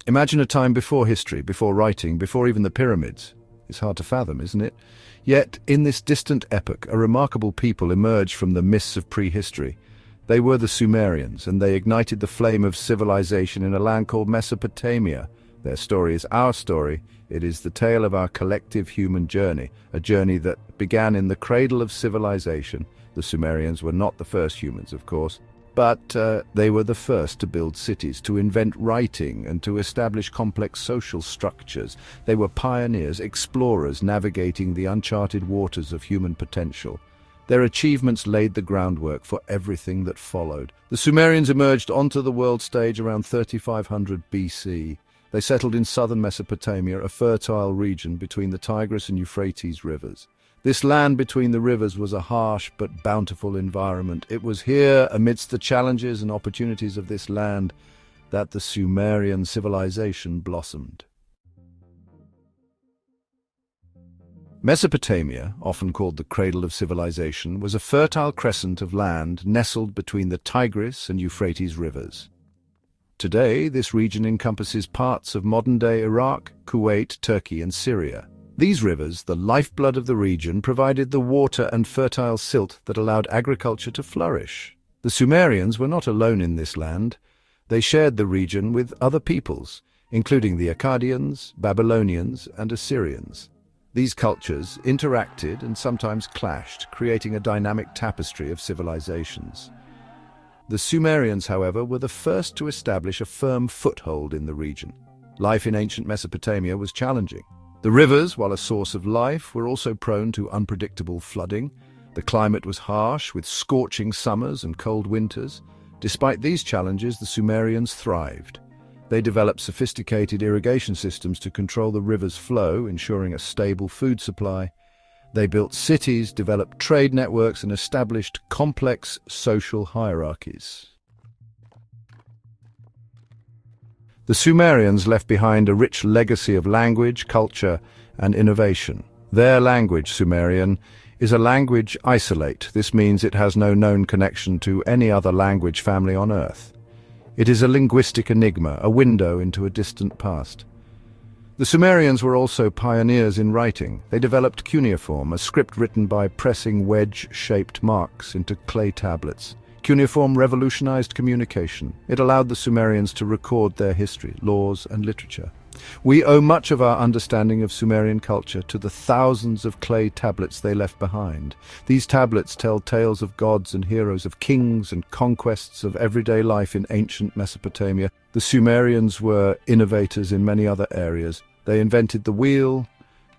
Imagine a time before history, before writing, before even the pyramids. It's hard to fathom, isn't it? Yet, in this distant epoch, a remarkable people emerged from the mists of prehistory. They were the Sumerians, and they ignited the flame of civilization in a land called Mesopotamia. Their story is our story. It is the tale of our collective human journey, a journey that began in the cradle of civilization. The Sumerians were not the first humans, of course, but they were the first to build cities, to invent writing, and to establish complex social structures. They were pioneers, explorers, navigating the uncharted waters of human potential. Their achievements laid the groundwork for everything that followed. The Sumerians emerged onto the world stage around 3500 BC. They settled in southern Mesopotamia, a fertile region between the Tigris and Euphrates rivers. This land between the rivers was a harsh but bountiful environment. It was here, amidst the challenges and opportunities of this land, that the Sumerian civilization blossomed. Mesopotamia, often called the cradle of civilization, was a fertile crescent of land nestled between the Tigris and Euphrates rivers. Today, this region encompasses parts of modern-day Iraq, Kuwait, Turkey, and Syria. These rivers, the lifeblood of the region, provided the water and fertile silt that allowed agriculture to flourish. The Sumerians were not alone in this land. They shared the region with other peoples, including the Akkadians, Babylonians, and Assyrians. These cultures interacted and sometimes clashed, creating a dynamic tapestry of civilizations. The Sumerians, however, were the first to establish a firm foothold in the region. Life in ancient Mesopotamia was challenging. The rivers, while a source of life, were also prone to unpredictable flooding. The climate was harsh, with scorching summers and cold winters. Despite these challenges, the Sumerians thrived. They developed sophisticated irrigation systems to control the river's flow, ensuring a stable food supply. They built cities, developed trade networks, and established complex social hierarchies. The Sumerians left behind a rich legacy of language, culture, and innovation. Their language, Sumerian, is a language isolate. This means it has no known connection to any other language family on Earth. It is a linguistic enigma, a window into a distant past. The Sumerians were also pioneers in writing. They developed cuneiform, a script written by pressing wedge-shaped marks into clay tablets. Cuneiform revolutionized communication. It allowed the Sumerians to record their history, laws, and literature. We owe much of our understanding of Sumerian culture to the thousands of clay tablets they left behind. These tablets tell tales of gods and heroes, of kings and conquests, of everyday life in ancient Mesopotamia. The Sumerians were innovators in many other areas. They invented the wheel,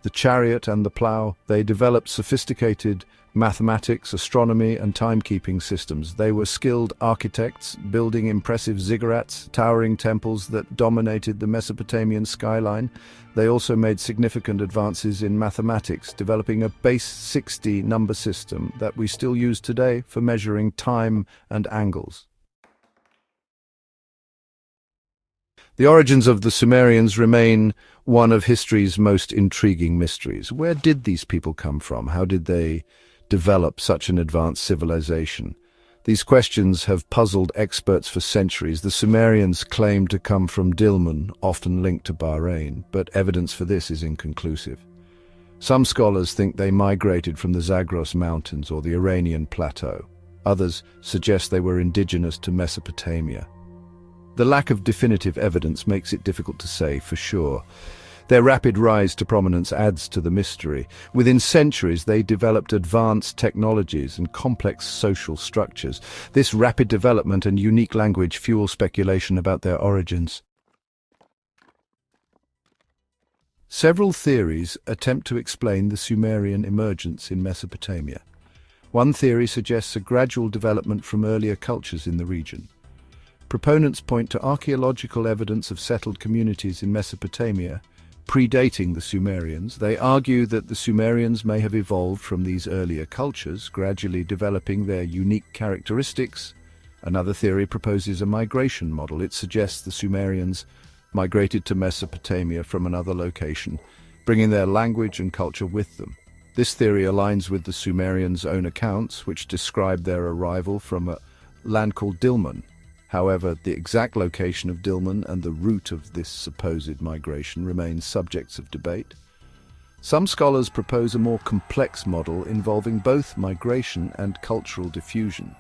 the chariot, and the plough. They developed sophisticated mathematics, astronomy, and timekeeping systems. They were skilled architects, building impressive ziggurats, towering temples that dominated the Mesopotamian skyline. They also made significant advances in mathematics, developing a base 60 number system that we still use today for measuring time and angles. The origins of the Sumerians remain one of history's most intriguing mysteries. Where did these people come from? How did they develop such an advanced civilization? These questions have puzzled experts for centuries. The Sumerians claim to come from Dilmun, often linked to Bahrain, but evidence for this is inconclusive. Some scholars think they migrated from the Zagros Mountains or the Iranian Plateau. Others suggest they were indigenous to Mesopotamia. The lack of definitive evidence makes it difficult to say for sure. Their rapid rise to prominence adds to the mystery. Within centuries, they developed advanced technologies and complex social structures. This rapid development and unique language fuel speculation about their origins. Several theories attempt to explain the Sumerian emergence in Mesopotamia. One theory suggests a gradual development from earlier cultures in the region. Proponents point to archaeological evidence of settled communities in Mesopotamia, predating the Sumerians. They argue that the Sumerians may have evolved from these earlier cultures, gradually developing their unique characteristics. Another theory proposes a migration model. It suggests the Sumerians migrated to Mesopotamia from another location, bringing their language and culture with them. This theory aligns with the Sumerians' own accounts, which describe their arrival from a land called Dilmun. However, the exact location of Dilmun and the route of this supposed migration remains subjects of debate. Some scholars propose a more complex model involving both migration and cultural diffusion.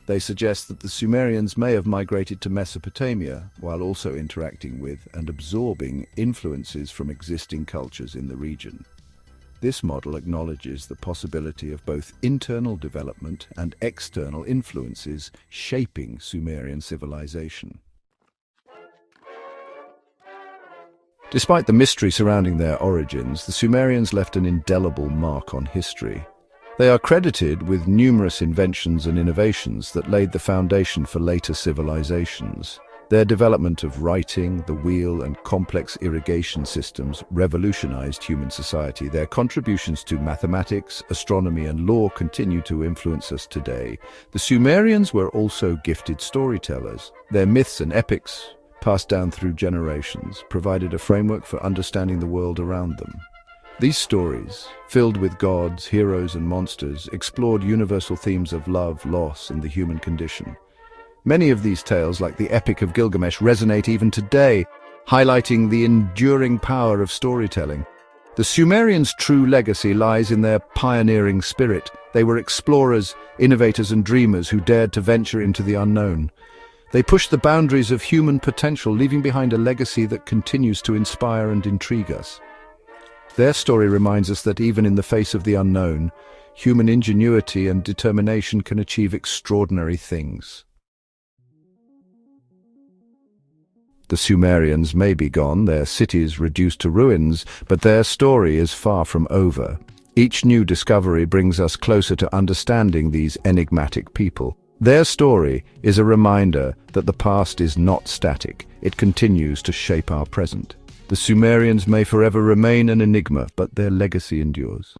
They suggest that the Sumerians may have migrated to Mesopotamia while also interacting with and absorbing influences from existing cultures in the region. This model acknowledges the possibility of both internal development and external influences shaping Sumerian civilization. Despite the mystery surrounding their origins, the Sumerians left an indelible mark on history. They are credited with numerous inventions and innovations that laid the foundation for later civilizations. Their development of writing, the wheel, and complex irrigation systems revolutionized human society. Their contributions to mathematics, astronomy, and law continue to influence us today. The Sumerians were also gifted storytellers. Their myths and epics, passed down through generations, provided a framework for understanding the world around them. These stories, filled with gods, heroes, and monsters, explored universal themes of love, loss, and the human condition. Many of these tales, like the Epic of Gilgamesh, resonate even today, highlighting the enduring power of storytelling. The Sumerians' true legacy lies in their pioneering spirit. They were explorers, innovators, and dreamers who dared to venture into the unknown. They pushed the boundaries of human potential, leaving behind a legacy that continues to inspire and intrigue us. Their story reminds us that even in the face of the unknown, human ingenuity and determination can achieve extraordinary things. The Sumerians may be gone, their cities reduced to ruins, but their story is far from over. Each new discovery brings us closer to understanding these enigmatic people. Their story is a reminder that the past is not static. It continues to shape our present. The Sumerians may forever remain an enigma, but their legacy endures.